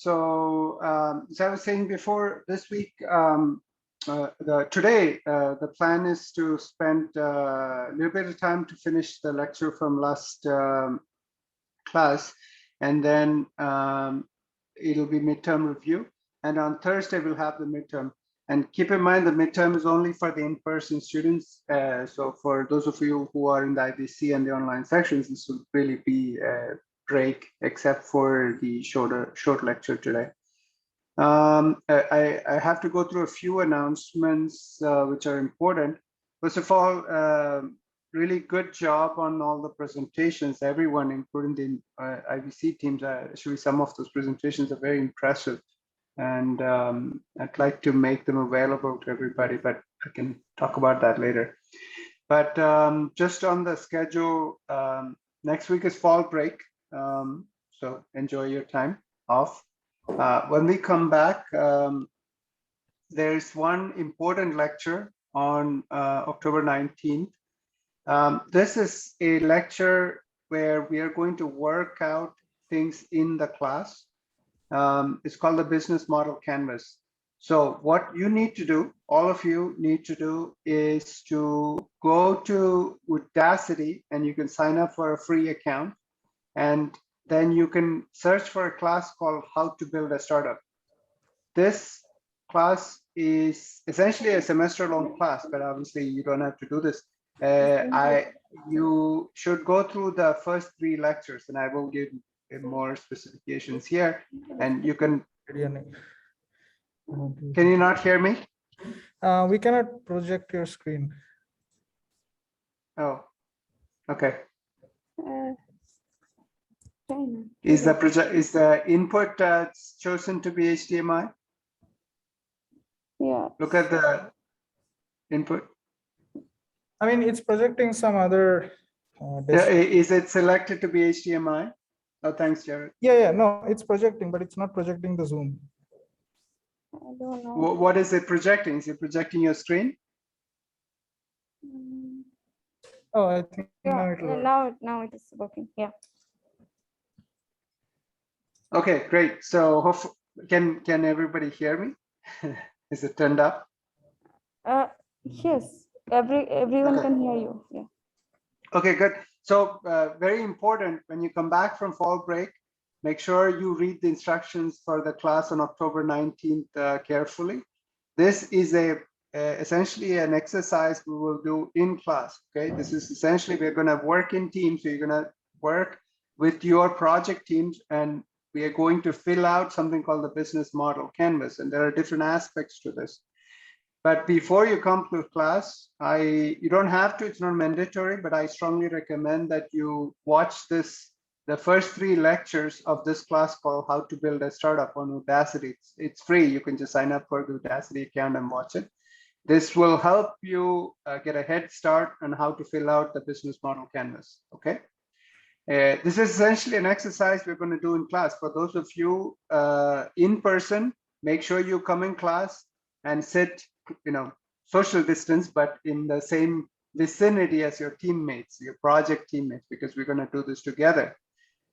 as I was saying before, this week, today, the plan is to spend a little bit of time to finish the lecture from last class, and then it'll be midterm review. And on Thursday, we'll have the midterm. And keep in mind, the midterm is only for the in-person students. So for those of you who are in the IBC and the online sections, this will really be a break, except for the short lecture today. I have to go through a few announcements which are important. First of all, really good job on all the presentations, everyone, including the IBC teams. Actually, some of those presentations are very impressive. And I'd like to make them available to everybody, but I can talk about that later. But just on the schedule, next week is fall break, so enjoy your time off. When we come back, there's one important lecture on October 19th. This is a lecture where we are going to work out things in the class. It's called the business model canvas. So what you need to do, all of you need to do, is to go to Udacity and you can sign up for a free account, and then you can search for a class called How to Build a Startup. This class is essentially a semester-long class, but obviously you don't have to do this. You should go through the first 3 lectures, and I will give more specifications here, and you can you not hear me? We cannot project your screen. Oh, okay. Is the input chosen to be HDMI? Yeah. Look at the input. I mean, it's projecting some other. Is it selected to be HDMI? Oh, thanks, Jared. Yeah, no, it's projecting, but it's not projecting the Zoom. I don't know. What is it projecting? Is it projecting your screen? Oh, I think Yeah, now it is working. Yeah. Okay, great. So can everybody hear me? Is it turned up? Yes. Everyone can hear you. Yeah. Okay, good. So very important, when you come back from fall break, make sure you read the instructions for the class on October 19th carefully. This is essentially an exercise we will do in class. Okay, this is essentially, we're going to work in teams. So you're going to work with your project teams, and we are going to fill out something called the business model canvas. And there are different aspects to this. But before you come to class, you don't have to, it's not mandatory, but I strongly recommend that you watch the first 3 lectures of this class called How to Build a Startup on Udacity. It's free. You can just sign up for the Udacity account and watch it. This will help you get a head start on how to fill out the business model canvas, okay? This is essentially an exercise we're going to do in class. For those of you in person, make sure you come in class and sit, social distance, but in the same vicinity as your teammates, your project teammates, because we're going to do this together.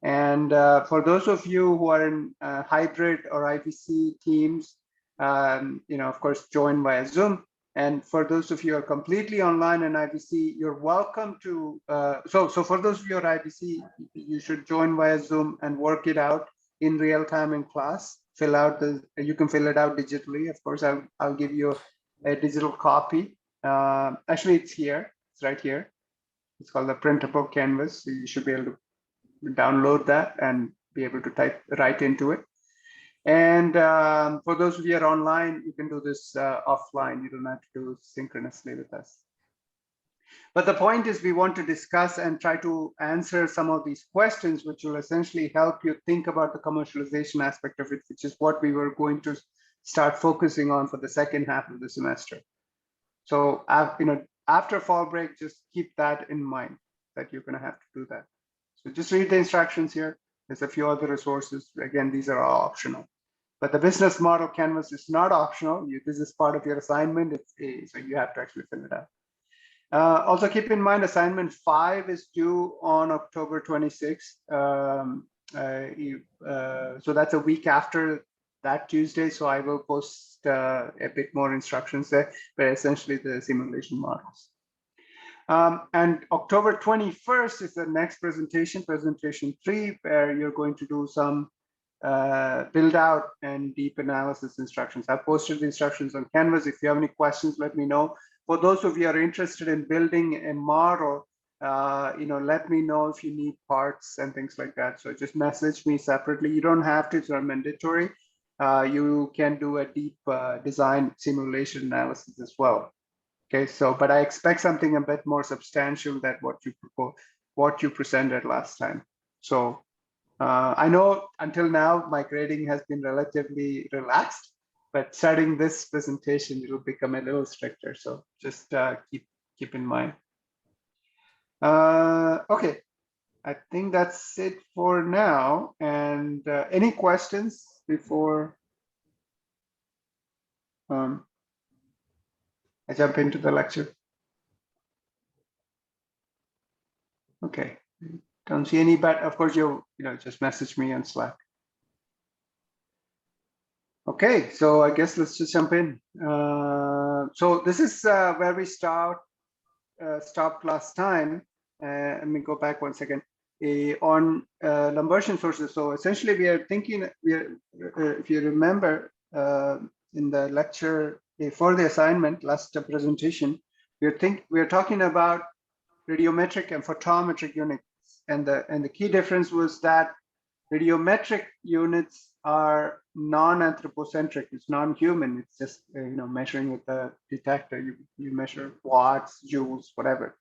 And for those of you who are in hybrid or IBC teams, of course, join via Zoom. And for those of you who are completely online in IBC, you're welcome to, so for those of you at IBC, you should join via Zoom and work it out in real time in class. You can fill it out digitally. Of course, I'll give you a digital copy. Actually, it's here. It's right here. It's called the printable canvas. So you should be able to download that and be able to type right into it. And for those of you who are online, you can do this offline. You don't have to do it synchronously with us. But the point is, we want to discuss and try to answer some of these questions, which will essentially help you think about the commercialization aspect of it, which is what we were going to start focusing on for the second half of the semester. So, after fall break, just keep that in mind, that you're going to have to do that. So just read the instructions here. There's a few other resources. Again, these are all optional. But the business model canvas is not optional. This is part of your assignment. So you have to actually fill it out. Also keep in mind, assignment 5 is due on October 26th. so that's a week after that Tuesday. So I will post a bit more instructions there, but essentially the simulation models. And October 21st is the next presentation, presentation 3, where you're going to do some build out and deep analysis instructions. I've posted the instructions on Canvas. If you have any questions, let me know. For those of you who are interested in building a model, let me know if you need parts and things like that. So just message me separately. You don't have to, it's not mandatory. You can do a deep design simulation analysis as well. Okay, so, but I expect something a bit more substantial than what you presented last time. So I know until now my grading has been relatively relaxed, but starting this presentation, it will become a little stricter. So just keep in mind. Okay, I think that's it for now. And any questions before I jump into the lecture? Okay, don't see any, but of course you'll just message me on Slack. Okay, so I guess let's just jump in. So this is where we stopped last time. Let me go back one second. On Lambertian sources. So essentially, we are thinking. If you remember, in the lecture for the assignment last presentation, we are talking about radiometric and photometric units, and the key difference was that radiometric units are non-anthropocentric. It's non-human. It's just measuring with a detector. You measure watts, joules, whatever,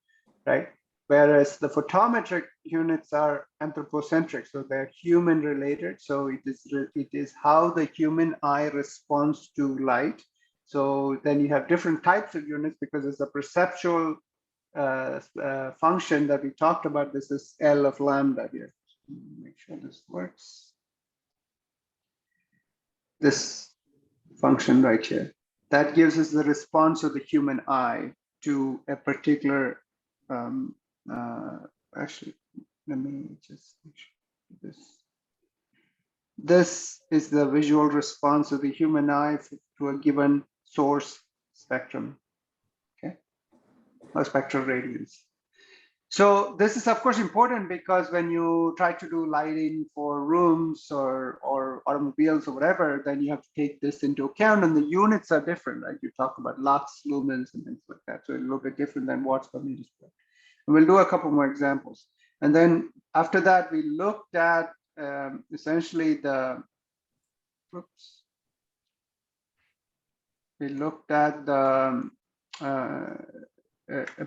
right? Whereas the photometric units are anthropocentric, so they're human related. So it is how the human eye responds to light. So then you have different types of units because it's a perceptual function that we talked about. This is L of lambda here. Make sure this works. This function right here, that gives us the response of the human eye to a particular, actually, let me just make sure this is the visual response of the human eye to a given source spectrum, okay, or spectral radiance. So this is of course important because when you try to do lighting for rooms or automobiles or whatever, then you have to take this into account, and the units are different, right? You talk about lux, lumens, and things like that. So a little bit different than watts per meter squared. And we'll do a couple more examples. And then after that, we looked at essentially a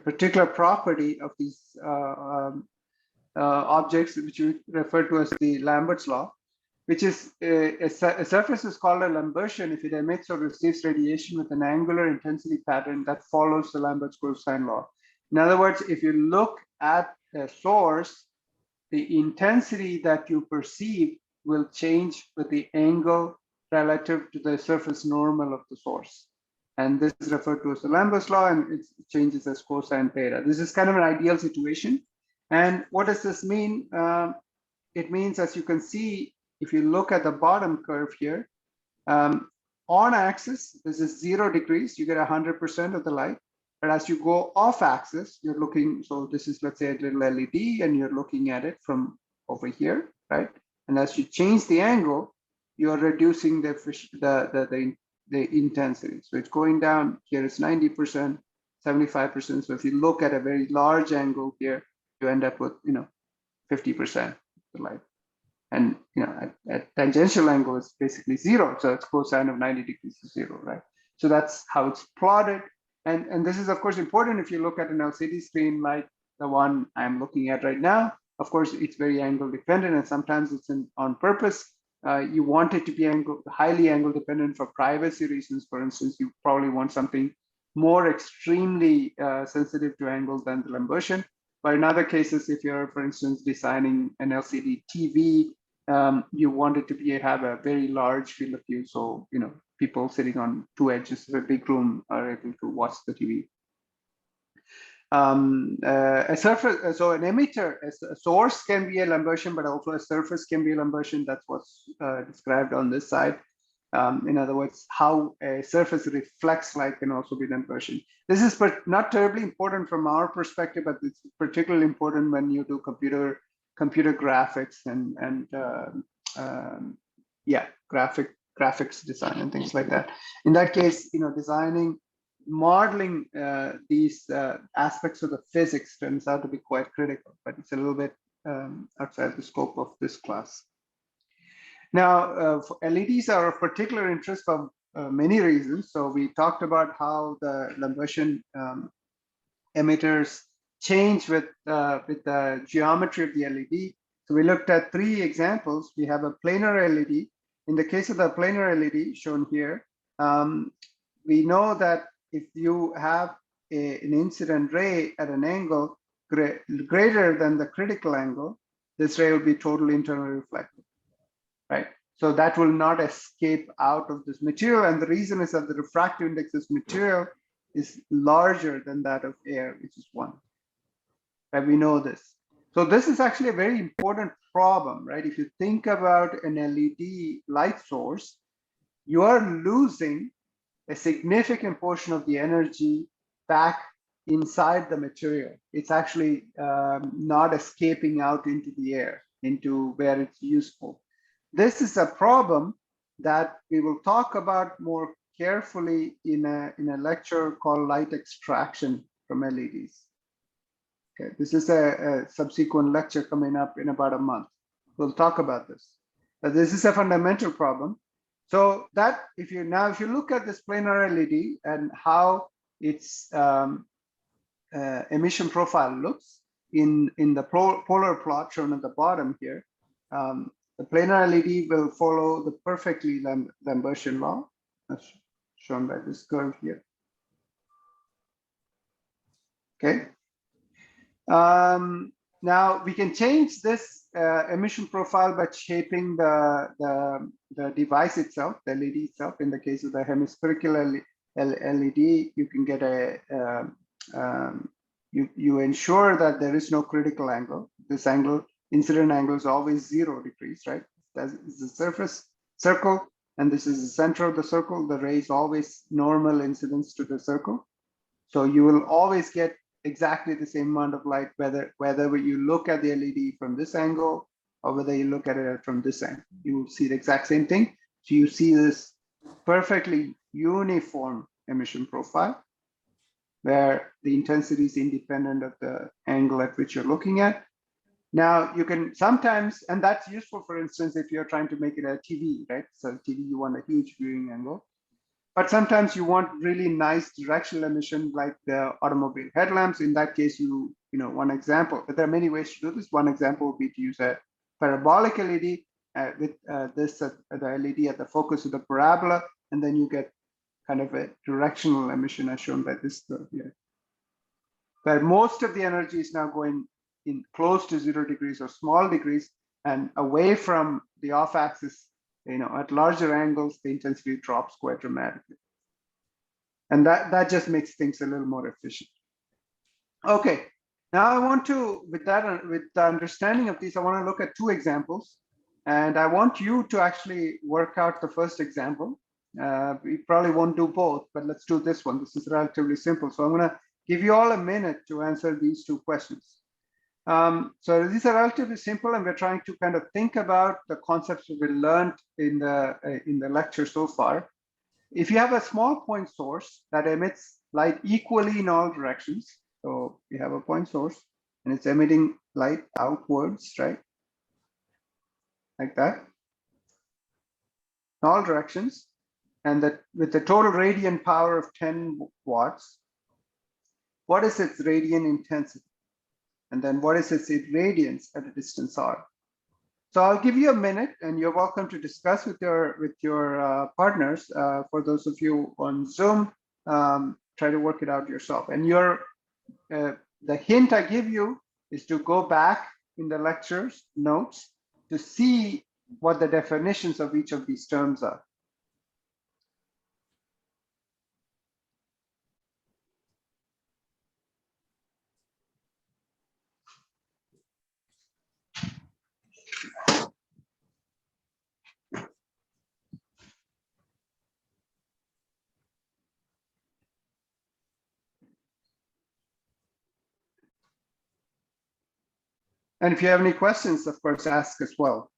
particular property of these objects, which we refer to as the Lambert's law, which is a surface is called a Lambertian if it emits or receives radiation with an angular intensity pattern that follows the Lambert's cosine law. In other words, if you look at a source, the intensity that you perceive will change with the angle relative to the surface normal of the source. And this is referred to as the Lambert's law, and it changes as cosine theta. This is kind of an ideal situation. And what does this mean? It means, as you can see, if you look at the bottom curve here, on axis, this is 0 degrees, you get 100% of the light. But as you go off axis, you're looking, so this is, let's say, a little LED, and you're looking at it from over here, right? And as you change the angle, you're reducing the intensity. So it's going down. Here it's 90%, 75%. So if you look at a very large angle here, you end up with 50% of the light. And at tangential angle, it's basically 0. So it's cosine of 90 degrees is 0, right? So that's how it's plotted. And this is of course important if you look at an LCD screen like the one I'm looking at right now. Of course, it's very angle dependent, and sometimes it's on purpose. You want it to be highly angle dependent for privacy reasons. For instance, you probably want something more extremely sensitive to angle than the Lambertian. But in other cases, if you're, for instance, designing an LCD TV, you want it to have a very large field of view. So, people sitting on two edges of a big room are able to watch the TV. A surface, so an emitter, a source can be a Lambertian, but also a surface can be a Lambertian. That's what's described on this side. In other words, how a surface reflects light can also be Lambertian. This is not terribly important from our perspective, but it's particularly important when you do computer graphics and yeah, graphics design and things like that. In that case, designing, modeling these aspects of the physics turns out to be quite critical, but it's a little bit outside the scope of this class. Now, LEDs are of particular interest for many reasons. So we talked about how the Lambertian emitters change with the geometry of the LED. So we looked at 3 examples. We have a planar LED. In the case of the planar LED shown here, we know that if you have an incident ray at an angle greater than the critical angle, this ray will be totally internally reflected, right? So that will not escape out of this material. And the reason is that the refractive index of this material is larger than that of air, which is 1. Right? We know this. So this is actually a very important problem, right? If you think about an LED light source, you are losing a significant portion of the energy back inside the material. It's actually not escaping out into the air, into where it's useful. This is a problem that we will talk about more carefully in a lecture called light extraction from LEDs. Okay, this is a subsequent lecture coming up in about a month. We'll talk about this. But this is a fundamental problem. So that if you look at this planar LED and how its emission profile looks in the polar plot shown at the bottom here, the planar LED will follow the perfectly Lambertian law, as shown by this curve here. Okay. Now we can change this emission profile by shaping the device itself, the LED itself. In the case of the hemispherical LED, you can get you ensure that there is no critical angle. This angle, incident angle, is always 0 degrees, right? This is the surface circle, and this is the center of the circle. The ray is always normal incidence to the circle. So you will always get exactly the same amount of light, whether you look at the LED from this angle or whether you look at it from this angle. You will see the exact same thing. So you see this perfectly uniform emission profile where the intensity is independent of the angle at which you're looking at. Now you can sometimes, and that's useful, for instance, if you're trying to make it a TV, right? So TV, you want a huge viewing angle. But sometimes you want really nice directional emission like the automobile headlamps. In that case, one example, but there are many ways to do this. One example would be to use a parabolic LED with the LED at the focus of the parabola, and then you get kind of a directional emission as shown by this curve here. Where most of the energy is now going in close to 0 degrees or small degrees and away from the off axis. At larger angles, the intensity drops quite dramatically. And that just makes things a little more efficient. Okay, now I want to, with the understanding of these, I want to look at 2 examples. And I want you to actually work out the first example. We probably won't do both, but let's do this one. This is relatively simple. So I'm going to give you all a minute to answer these 2 questions. So these are relatively simple, and we're trying to kind of think about the concepts we learned in the lecture so far. If you have a small point source that emits light equally in all directions, so you have a point source and it's emitting light outwards, right? Like that, in all directions, and that with the total radiant power of 10 watts, what is its radiant intensity? And then what is its irradiance at a distance r? So I'll give you a minute, and you're welcome to discuss with your partners. For those of you on Zoom, try to work it out yourself. And the hint I give you is to go back in the lectures notes to see what the definitions of each of these terms are. And if you have any questions, of course, ask as well.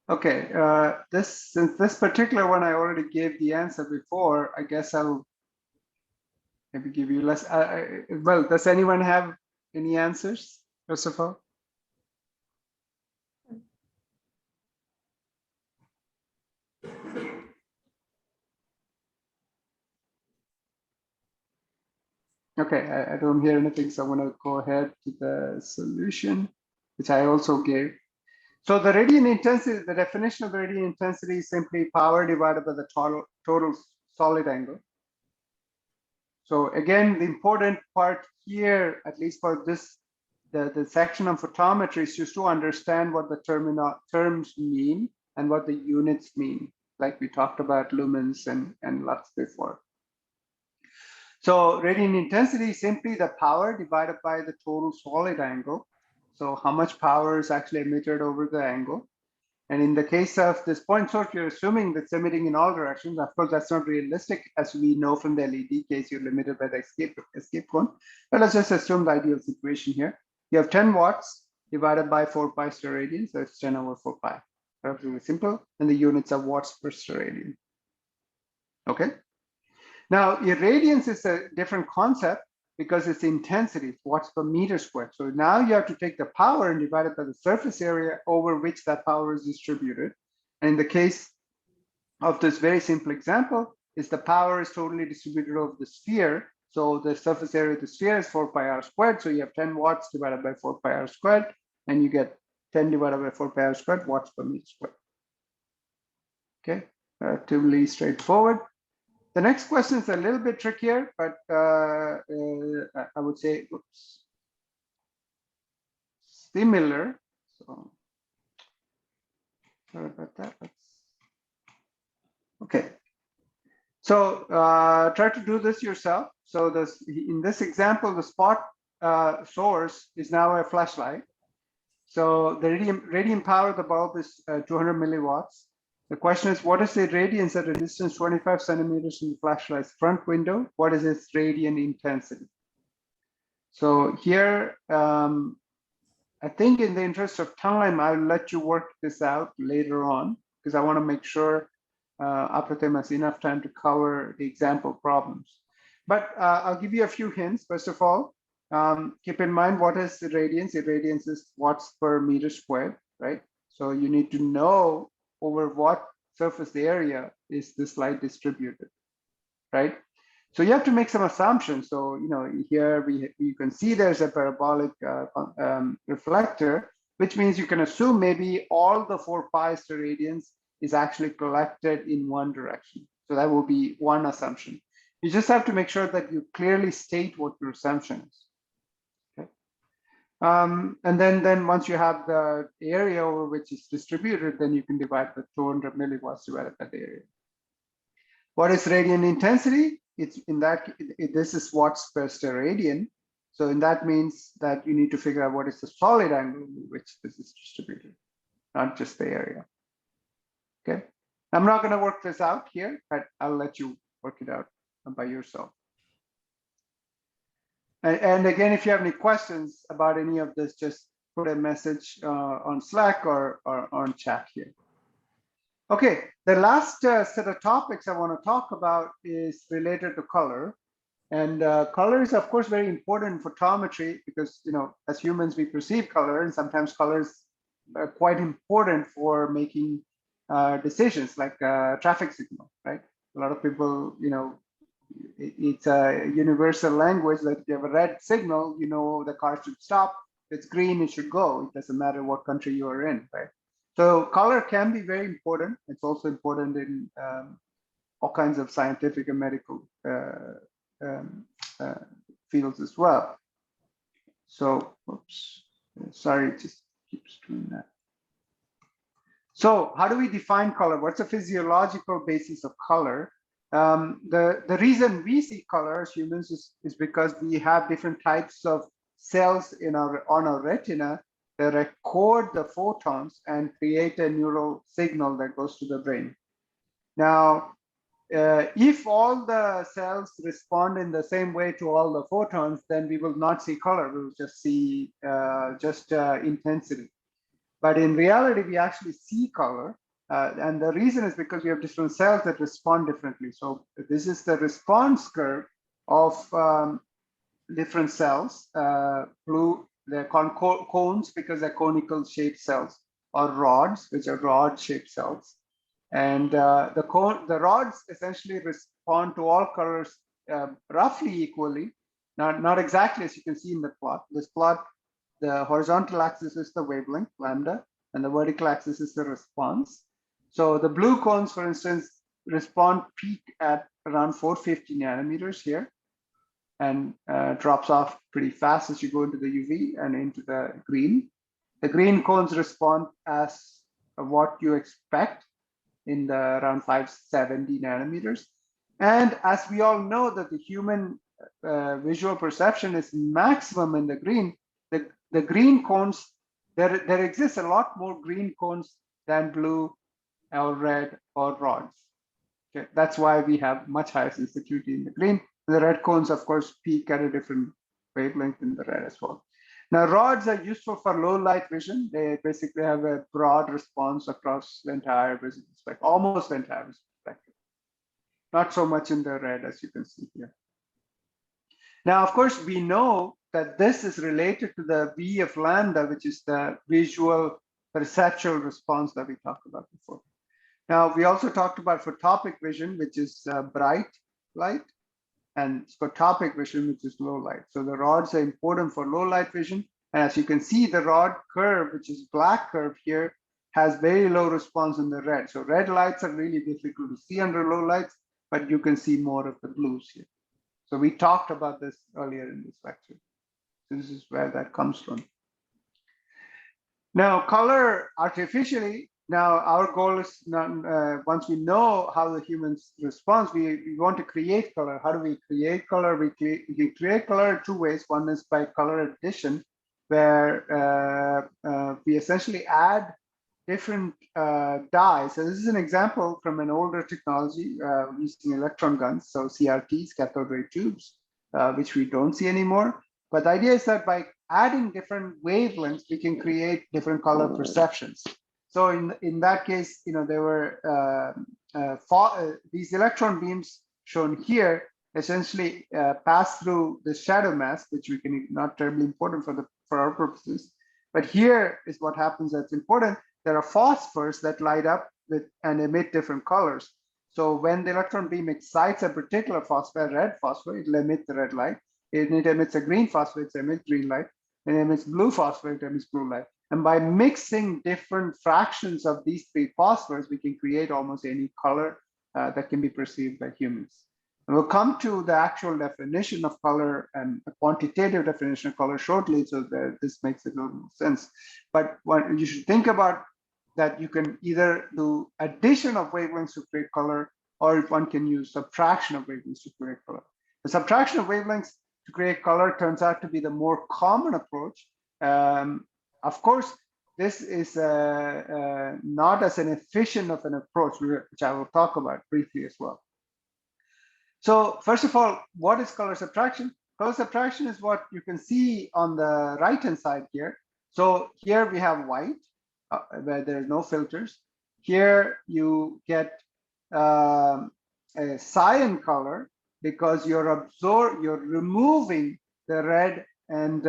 Okay, since this particular one I already gave the answer before, I guess I'll maybe give you less. Well, does anyone have any answers, first of all? Okay, I don't hear anything, so I'm going to go ahead to the solution, which I also gave. So the radiant intensity, the definition of the radiant intensity is simply power divided by the total solid angle. So again, the important part here, at least for this, the section on photometry, is just to understand what the terms mean and what the units mean, like we talked about lumens and lux before. So radiant intensity is simply the power divided by the total solid angle. So how much power is actually emitted over the angle. And in the case of this point source, you're assuming that's emitting in all directions. Of course, that's not realistic. As we know from the LED case, you're limited by the escape cone. But let's just assume the ideal situation here. You have 10 watts divided by 4 pi steradian. So it's 10 over 4 pi. Relatively simple. And the units are watts per steradian. Okay. Now, irradiance is a different concept because it's intensity, it's watts per meter squared. So now you have to take the power and divide it by the surface area over which that power is distributed. And in the case of this very simple example, is the power is totally distributed over the sphere. So the surface area of the sphere is 4 pi r squared. So you have 10 watts divided by 4 pi r squared, and you get 10 divided by 4 pi r squared watts per meter squared. Okay, relatively straightforward. The next question is a little bit trickier, but I would say, oops, similar. So sorry about that. Okay. So try to do this yourself. So in this example, the spot source is now a flashlight. So the radiant power of the bulb is 200 milliwatts. The question is, what is the radiance at a distance 25 centimeters from the flashlight's front window? What is its radiant intensity? So here, I think in the interest of time, I'll let you work this out later on, because I want to make sure Apratim has enough time to cover the example problems. But I'll give you a few hints. First of all, keep in mind, what is the radiance? The radiance is watts per meter squared, right? So you need to know over what surface area is this light distributed, right? So you have to make some assumptions. So, you know, here you can see there's a parabolic reflector, which means you can assume maybe all the 4 pi steradians is actually collected in one direction. So that will be one assumption. You just have to make sure that you clearly state what your assumption is. Okay. And then once you have the area over which it's distributed, then you can divide the 200 milliwatts divided by the area. What is radiant intensity? It's in that, this is watts per steradian. So in that means that you need to figure out what is the solid angle in which this is distributed, not just the area. Okay. I'm not going to work this out here, but I'll let you work it out by yourself. And again, if you have any questions about any of this, just put a message on Slack or on chat here. Okay, the last set of topics I want to talk about is related to color. And color is, of course, very important in photometry because, you know, as humans, we perceive color, and sometimes colors are quite important for making decisions, like traffic signal, right? A lot of people, you know, it's a universal language. Like if you have a red signal, you know the car should stop. If it's green, it should go. It doesn't matter what country you are in, right? So color can be very important. It's also important in all kinds of scientific and medical fields as well. So, oops, sorry, just keeps doing that. So how do we define color? What's the physiological basis of color? The reason we see color as humans is because we have different types of cells on our retina that record the photons and create a neural signal that goes to the brain. Now, if all the cells respond in the same way to all the photons, then we will not see color. We will just see intensity. But in reality, we actually see color. And the reason is because we have different cells that respond differently. So this is the response curve of different cells. Blue, they're called cones because they're conical shaped cells, or rods, which are rod shaped cells. And the rods essentially respond to all colors roughly equally, not exactly as you can see in the plot. This plot, the horizontal axis is the wavelength, lambda, and the vertical axis is the response. So the blue cones, for instance, peak at around 450 nanometers here, and drops off pretty fast as you go into the UV and into the green. The green cones respond as what you expect in the around 570 nanometers. And as we all know that the human visual perception is maximum in the green, the green cones, there exists a lot more green cones than blue or red or rods. Okay, that's why we have much higher sensitivity in the green. The red cones, of course, peak at a different wavelength in the red as well. Now, rods are useful for low light vision. They basically have a broad response across the entire visible spectrum, almost the entire visible spectrum. Not so much in the red, as you can see here. Now, of course, we know that this is related to the V of lambda, which is the visual perceptual response that we talked about before. Now, we also talked about photopic vision, which is bright light, and scotopic vision, which is low light. So the rods are important for low light vision. And as you can see, the rod curve, which is black curve here, has very low response in the red. So red lights are really difficult to see under low lights, but you can see more of the blues here. So we talked about this earlier in this lecture. So this is where that comes from. Now, color artificially. Now, our goal is not, once we know how the humans respond, we want to create color. How do we create color? We create color in two ways. One is by color addition, where we essentially add different dyes. So this is an example from an older technology using electron guns, so CRTs, cathode ray tubes, which we don't see anymore. But the idea is that by adding different wavelengths, we can create different color perceptions. So in that case, there were these electron beams shown here essentially pass through the shadow mask, which we can not terribly important for our purposes. But here is what happens that's important. There are phosphors that light up and emit different colors. So when the electron beam excites a particular phosphor, red phosphor, it will emit the red light. It emits a green phosphor, it emits green light. And it emits blue phosphor, it emits blue light. And by mixing different fractions of these three phosphors, we can create almost any color that can be perceived by humans. And we'll come to the actual definition of color and a quantitative definition of color shortly, so that this makes a little sense. But what you should think about that you can either do addition of wavelengths to create color, or if one can use subtraction of wavelengths to create color. The subtraction of wavelengths to create color turns out to be the more common approach. Of course, this is not as an efficient of an approach, which I will talk about briefly as well. So first of all, what is color subtraction? Color subtraction is what you can see on the right-hand side here. So here we have white, where there's no filters. Here you get a cyan color because you're removing the red and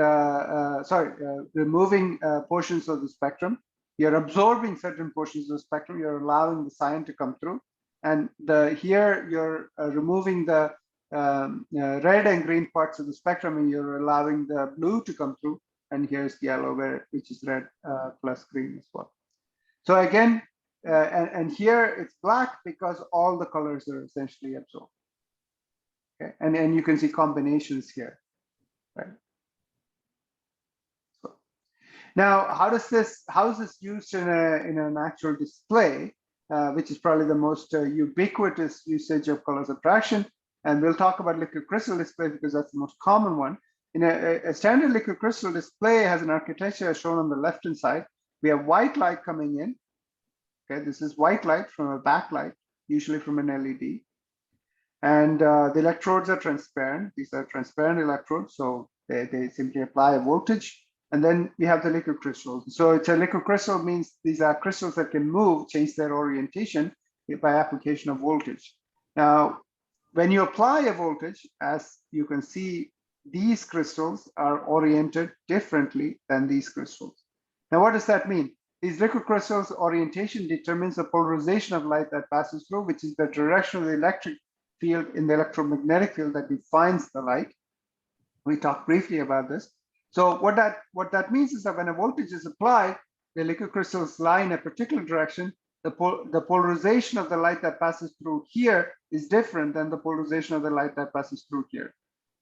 removing portions of the spectrum. You're absorbing certain portions of the spectrum. You're allowing the cyan to come through. And here you're removing the red and green parts of the spectrum, and you're allowing the blue to come through. And here's yellow, which is red plus green as well. So again, and here it's black because all the colors are essentially absorbed. Okay, and you can see combinations here, right? So, Now, how is this used in an actual display, which is probably the most ubiquitous usage of color subtraction? And we'll talk about liquid crystal display because that's the most common one. In a standard liquid crystal display has an architecture as shown on the left-hand side. We have white light coming in. Okay, this is white light from a backlight, usually from an LED. And the electrodes are transparent. These are transparent electrodes, so they simply apply a voltage. And then we have the liquid crystals. So it's a liquid crystal means these are crystals that can move, change their orientation by application of voltage. Now, when you apply a voltage, as you can see, these crystals are oriented differently than these crystals. Now, what does that mean? These liquid crystals' orientation determines the polarization of light that passes through, which is the direction of the electric field in the electromagnetic field that defines the light. We talked briefly about this. So what that means is that when a voltage is applied, the liquid crystals lie in a particular direction. The polarization of the light that passes through here is different than the polarization of the light that passes through here.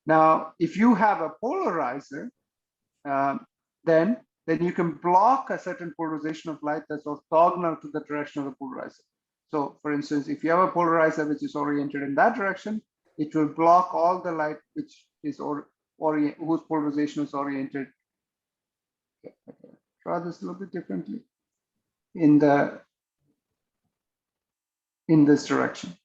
Now, if you have a polarizer, then you can block a certain polarization of light that's orthogonal to the direction of the polarizer. So, for instance, if you have a polarizer which is oriented in that direction, it will block all the light which is whose polarization is oriented. Draw this a little bit differently in this direction.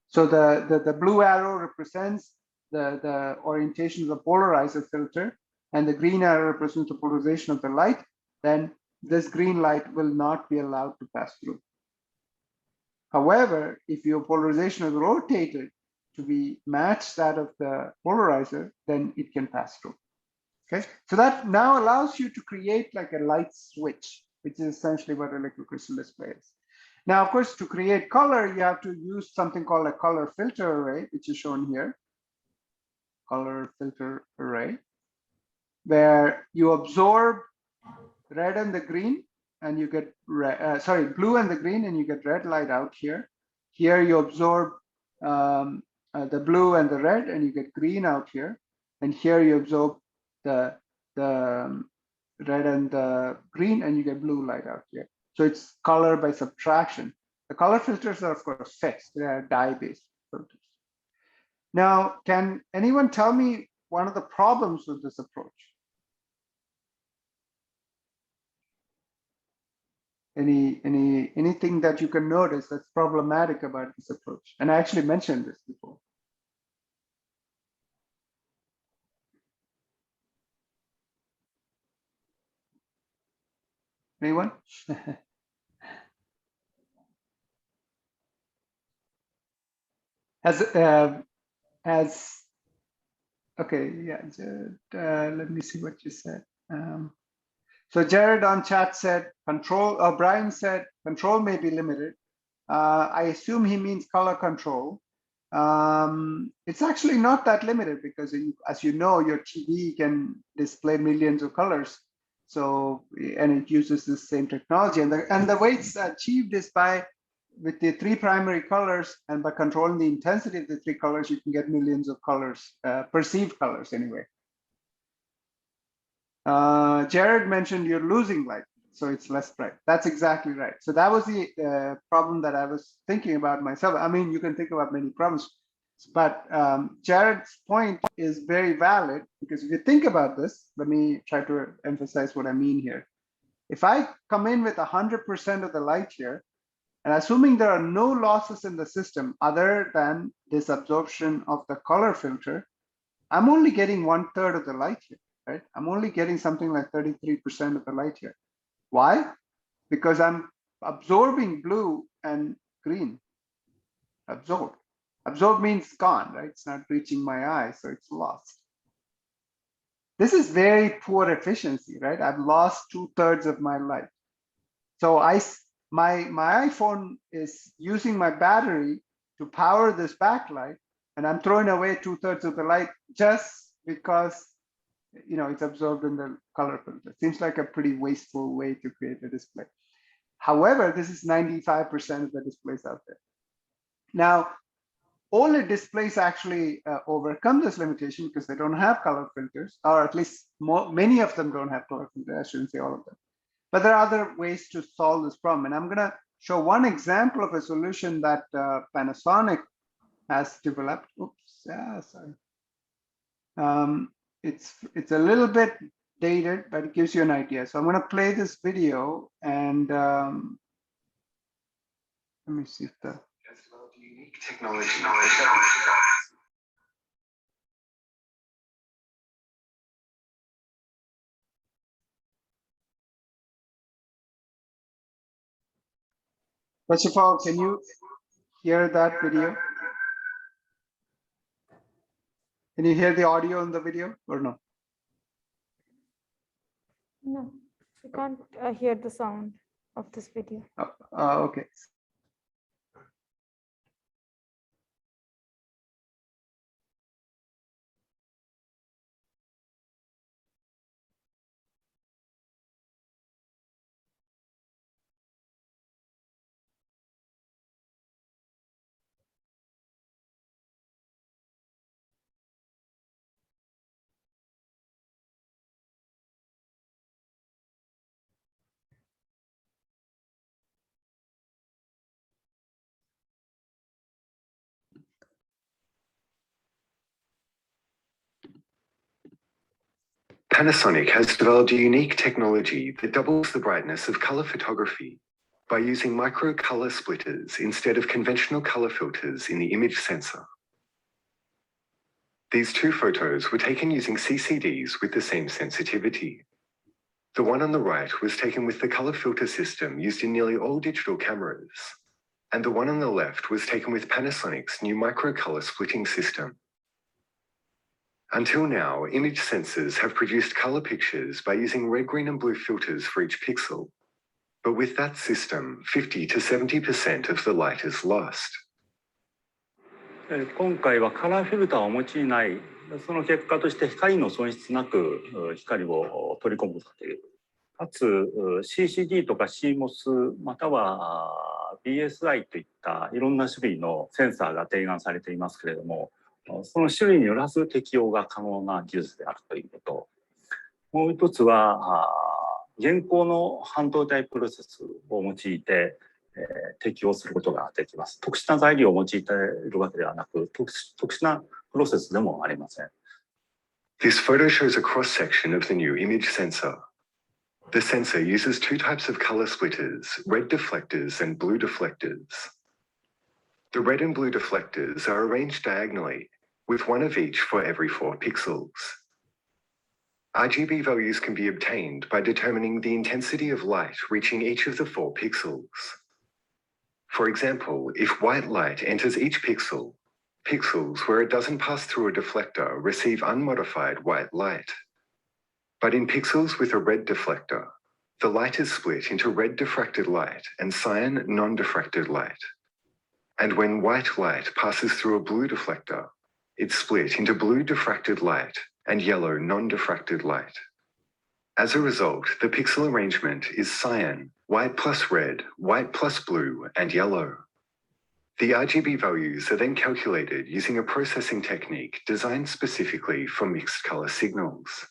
So the blue arrow represents the orientation of the polarizer filter, and the green arrow represents the polarization of the light. Then this green light will not be allowed to pass through. However, if your polarization is rotated to be matched that of the polarizer, then it can pass through. Okay, so that now allows you to create like a light switch, which is essentially what a liquid crystal display is. Now, of course, to create color, you have to use something called a color filter array, which is shown here. Color filter array, where you absorb red and the green, and you get blue and the green, and you get red light out here. Here you absorb the blue and the red, and you get green out here. And here you absorb the red and the green, and you get blue light out here. So it's color by subtraction. The color filters are, of course, fixed. They are dye-based filters. Now, can anyone tell me one of the problems with this approach? Anything that you can notice that's problematic about this approach? And I actually mentioned this before. Anyone? Okay, yeah, Jared, let me see what you said. So Jared on chat said Brian said control may be limited. I assume he means color control. It's actually not that limited because as you know, your TV can display millions of colors. So, and it uses the same technology, and the way it's achieved is with the 3 primary colors, and by controlling the intensity of the 3 colors, you can get millions of colors, perceived colors anyway. Jared mentioned you're losing light, so it's less bright. That's exactly right. So that was the problem that I was thinking about myself. I mean, you can think about many problems, but Jared's point is very valid, because if you think about this, let me try to emphasize what I mean here. If I come in with 100% of the light here, and assuming there are no losses in the system other than this absorption of the color filter, I'm only getting 1/3 of the light here, right? I'm only getting something like 33% of the light here. Why? Because I'm absorbing blue and green. Absorbed. Absorbed means gone, right? It's not reaching my eye, so it's lost. This is very poor efficiency, right? I've lost 2/3 of my light. So my iPhone is using my battery to power this backlight, and I'm throwing away 2/3 of the light just because it's absorbed in the color filter. Seems like a pretty wasteful way to create a display. However, this is 95% of the displays out there. Now, OLED displays actually overcome this limitation because they don't have color filters, or at least many of them don't have color filters. I shouldn't say all of them. But there are other ways to solve this problem. And I'm going to show one example of a solution that Panasonic has developed. Oops, yeah, sorry. It's a little bit dated, but it gives you an idea. So I'm going to play this video, and let me see if the unique technology. First of all, can you hear that video? Can you hear the audio in the video or no? No, we can't hear the sound of this video. Okay. Panasonic has developed a unique technology that doubles the brightness of color photography by using micro color splitters instead of conventional color filters in the image sensor. These two photos were taken using CCDs with the same sensitivity. The one on the right was taken with the color filter system used in nearly all digital cameras, and the one on the left was taken with Panasonic's new micro color splitting system. Until now, image sensors have produced color pictures by using red, green, and blue filters for each pixel. But with that system, 50 to 70% of the light is lost. 今回はカラーフィルターを用いない、その結果として光の損失なく光を取り込むことができる。かつ CCD とか CMOS または BSI といったいろんな種類のセンサーが提案されていますけれども、その種類によらず適用が可能な技術であるということ。もう一つは現行の半導体プロセスを用いて適用することができます。特殊な材料を用いているわけではなく、特殊なプロセスでもありません。This photo shows a cross-section of the new image sensor. The sensor uses two types of color splitters, red deflectors and blue deflectors. The red and blue deflectors are arranged diagonally, with one of each for every 4 pixels. RGB values can be obtained by determining the intensity of light reaching each of the 4 pixels. For example, if white light enters each pixel, pixels where it doesn't pass through a deflector receive unmodified white light. But in pixels with a red deflector, the light is split into red diffracted light and cyan non-diffracted light. And when white light passes through a blue deflector, it's split into blue diffracted light and yellow non-diffracted light. As a result, the pixel arrangement is cyan, white plus red, white plus blue, and yellow. The RGB values are then calculated using a processing technique designed specifically for mixed color signals.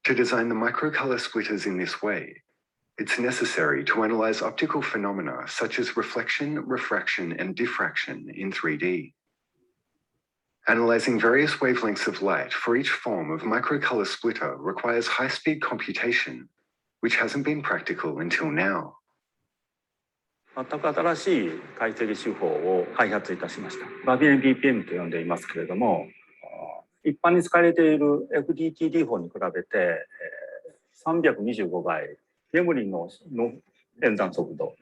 To design the microcolor splitters in this way, it's necessary to analyze optical phenomena such as reflection, refraction, and diffraction in 3D. Analyzing various wavelengths of light for each form of microcolor splitter requires high-speed computation, which hasn't been practical until now. 全く新しい解析手法を開発いたしました。ラビエン BPM と呼んでいますけれども、一般に使われている FDTD 法に比べて325倍、メモリの演算速度、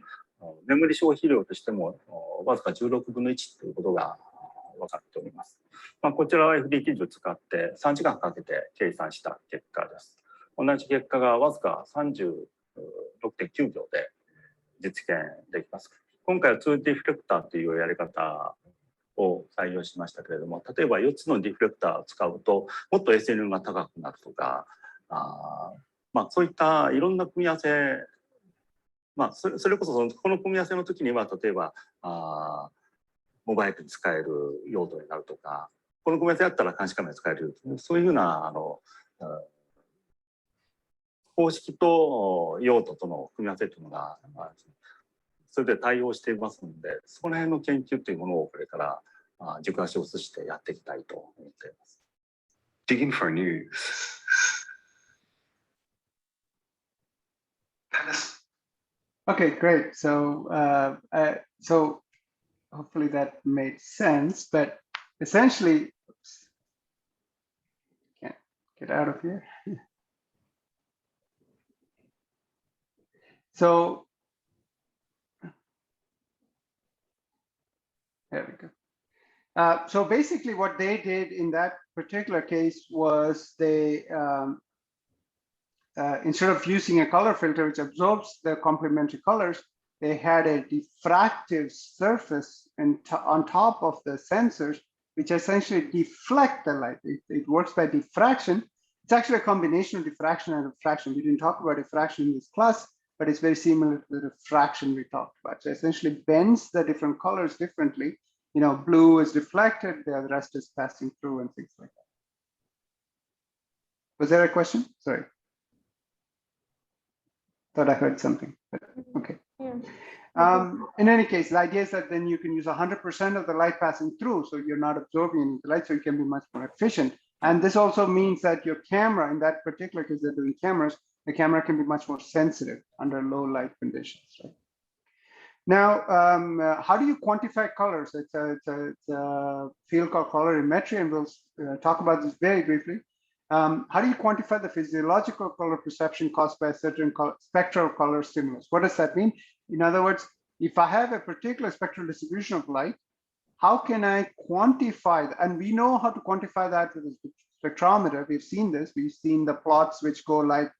メモリ消費量としてもわずか16分の1ということが分かっております。こちらは FDTD を使って3時間かけて計算した結果です。同じ結果がわずか 36.9 秒で実現できます。今回は2ディフレクターというやり方を採用しましたけれども、例えば4つのディフレクターを使うともっと SN が高くなるとか、そういったいろんな組み合わせまあ、それこそこの組み合わせの時には例えばモバイルに使える用途になるとか、この組み合わせだったら監視カメラに使える、そういうふうな方式と用途との組み合わせというのが、それで対応していますので、その辺の研究というものをこれから軸足を移してやっていきたいと思っています。Digging for news. Okay, great. So hopefully that made sense, but essentially, oops, can't get out of here. So there we go. So basically what they did in that particular case was they, instead of using a color filter which absorbs the complementary colors, they had a diffractive surface on top of the sensors, which essentially deflect the light. It works by diffraction. It's actually a combination of diffraction and refraction. We didn't talk about diffraction in this class, but it's very similar to the refraction we talked about. So essentially bends the different colors differently. You know, blue is deflected, the rest is passing through and things like that. Was there a question? Sorry. Thought I heard something, but okay. Yeah. In any case, the idea is that then you can use 100% of the light passing through, so you're not absorbing the light, so you can be much more efficient. And this also means that your camera, in that particular case, they're doing cameras, the camera can be much more sensitive under low light conditions. Right? Now, how do you quantify colors? It's a field called colorimetry, and we'll talk about this very briefly. How do you quantify the physiological color perception caused by a certain spectral color stimulus? What does that mean? In other words, if I have a particular spectral distribution of light, how can I quantify that? And we know how to quantify that with a spectrometer. We've seen this. We've seen the plots which go like,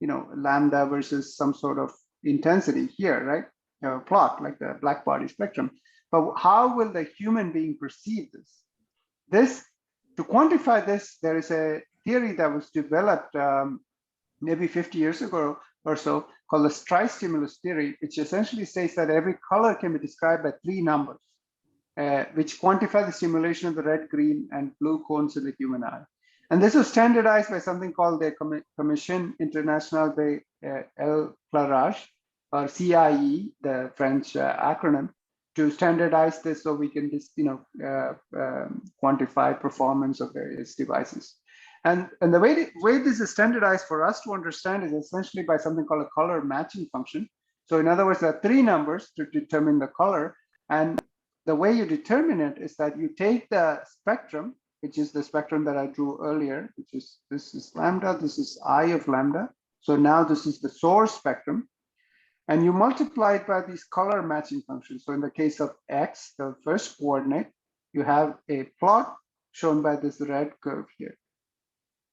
you know, lambda versus some sort of intensity here, right? Plot like the black body spectrum. But how will the human being perceive this? To quantify this, there is a theory that was developed maybe 50 years ago or so called the tri-stimulus theory, which essentially says that every color can be described by 3 numbers, which quantify the stimulation of the red, green, and blue cones in the human eye. And this was standardized by something called the Commission Internationale de l'Éclairage, or CIE, the French acronym, to standardize this so we can just, quantify performance of various devices. And the way this is standardized for us to understand is essentially by something called a color matching function. So in other words, there are 3 numbers to determine the color. And the way you determine it is that you take the spectrum, which is the spectrum that I drew earlier, which is, this is lambda, this is I of lambda. So now this is the source spectrum. And you multiply it by these color matching functions. So in the case of X, the first coordinate, you have a plot shown by this red curve here,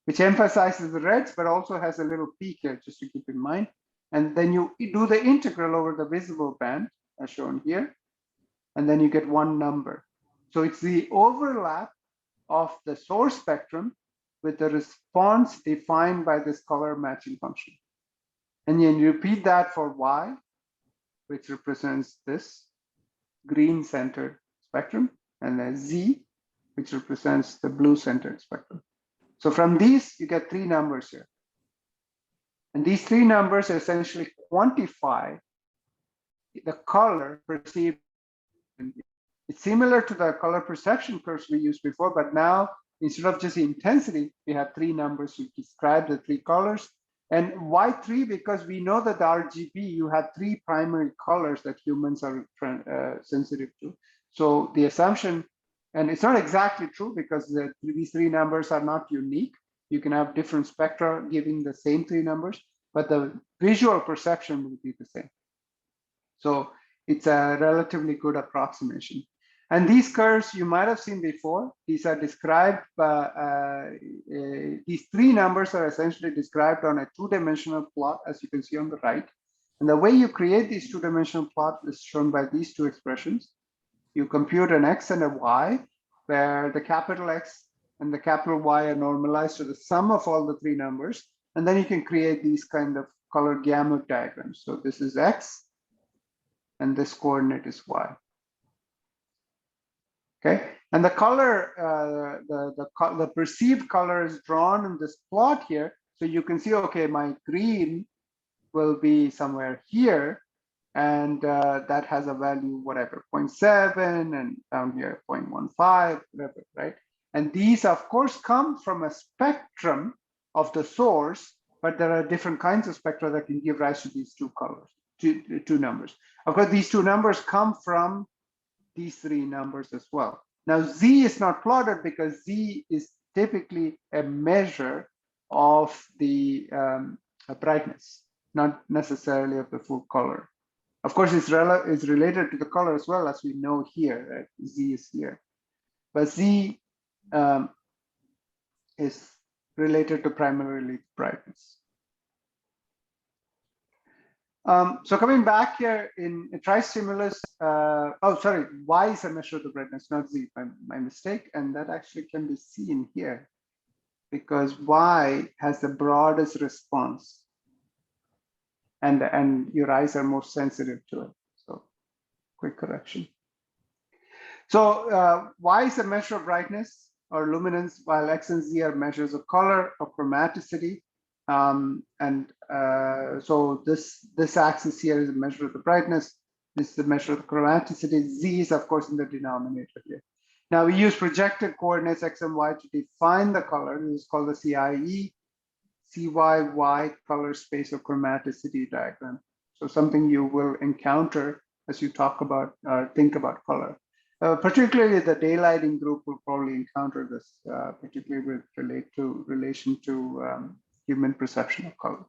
which emphasizes the reds, but also has a little peak here, just to keep in mind. And then you do the integral over the visible band, as shown here, and then you get 1 number. So it's the overlap of the source spectrum with the response defined by this color matching function. And then you repeat that for Y, which represents this green centered spectrum, and then Z, which represents the blue centered spectrum. So from these, you get 3 numbers here. And these 3 numbers essentially quantify the color perceived. It's similar to the color perception curves we used before, but now instead of just the intensity, we have 3 numbers to describe the 3 colors. And why 3? Because we know that the RGB, you have 3 primary colors that humans are sensitive to. So the assumption, and it's not exactly true because these 3 numbers are not unique. You can have different spectra giving the same 3 numbers, but the visual perception will be the same. So it's a relatively good approximation. And these curves you might have seen before. These are described, these 3 numbers are essentially described on a 2-dimensional plot, as you can see on the right. And the way you create these 2-dimensional plot is shown by these 2 expressions. You compute an X and a Y, where the capital X and the capital Y are normalized to the sum of all the 3 numbers. And then you can create these kind of color gamut diagrams. So this is X, and this coordinate is y. Okay, and the color, the perceived color is drawn in this plot here. So you can see, okay, my green will be somewhere here, and that has a value, whatever, 0.7, and down here, 0.15, whatever, right? And these, of course, come from a spectrum of the source, but there are different kinds of spectra that can give rise to these two colors, two numbers. Of course, these two numbers come from these three numbers as well. Now, Z is not plotted because Z is typically a measure of the brightness, not necessarily of the full color. Of course, it's related to the color as well, as we know here, right? Z is here. But Z is related to primarily brightness. So coming back here in a tri-stimulus, oh, sorry, Y is a measure of the brightness, not Z, my mistake. And that actually can be seen here because Y has the broadest response. And your eyes are more sensitive to it. So quick correction. So Y is a measure of brightness or luminance, while X and Z are measures of color or chromaticity. So this axis here is a measure of the brightness. This is the measure of the chromaticity. Z is, of course, in the denominator here. Now we use projected coordinates X and Y to define the color. This is called the CIE, CYY color space or chromaticity diagram. So something you will encounter as you talk about or think about color. Particularly the daylighting group will probably encounter this, particularly with relation to human perception of color.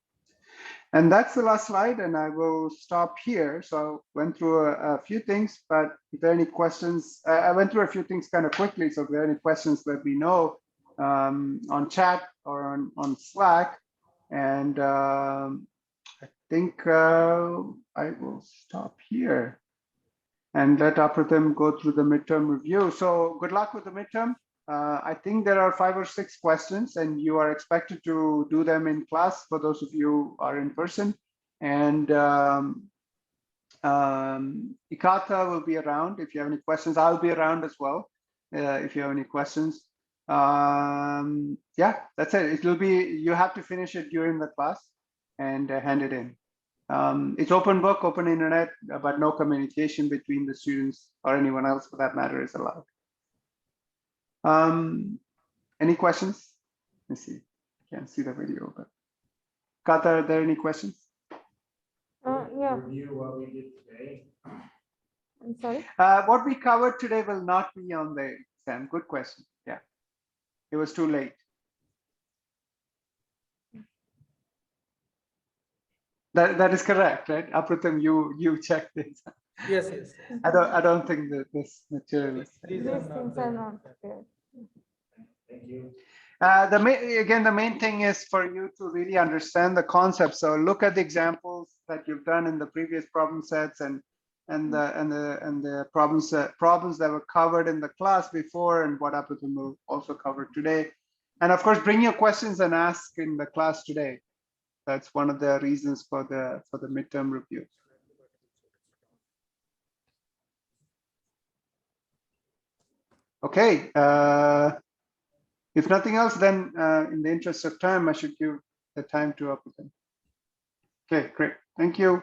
And that's the last slide, and I will stop here. So I went through a few things, but if there are any questions, I went through a few things kind of quickly. So if there are any questions, let me know on chat or on Slack. And I think I will stop here and let Apratim go through the midterm review. So good luck with the midterm. I think there are 5 or 6 questions, and you are expected to do them in class for those of you who are in person. And Ikata will be around if you have any questions. I'll be around as well if you have any questions. Yeah, that's it. It will be, you have to finish it during the class and hand it in. It's open book, open internet, but no communication between the students or anyone else for that matter is allowed. Any questions? Let's see. Can't see the video, but Kata, are there any questions? Yeah. Review what we did today. I'm sorry. What we covered today will not be on the exam. Good question. Yeah, it was too late. That is correct, right? Apratim, you checked it. Yes, yes. I don't think that this material is. These These things are not prepared. Thank you. The main thing is for you to really understand the concept. So look at the examples that you've done in the previous problem sets and the problems that were covered in the class before, and what Apratim will also cover today. And of course, bring your questions and ask in the class today. That's one of the reasons for the midterm review. Okay. If nothing else, then in the interest of time, I should give the time to Apratim. Okay, great. Thank you.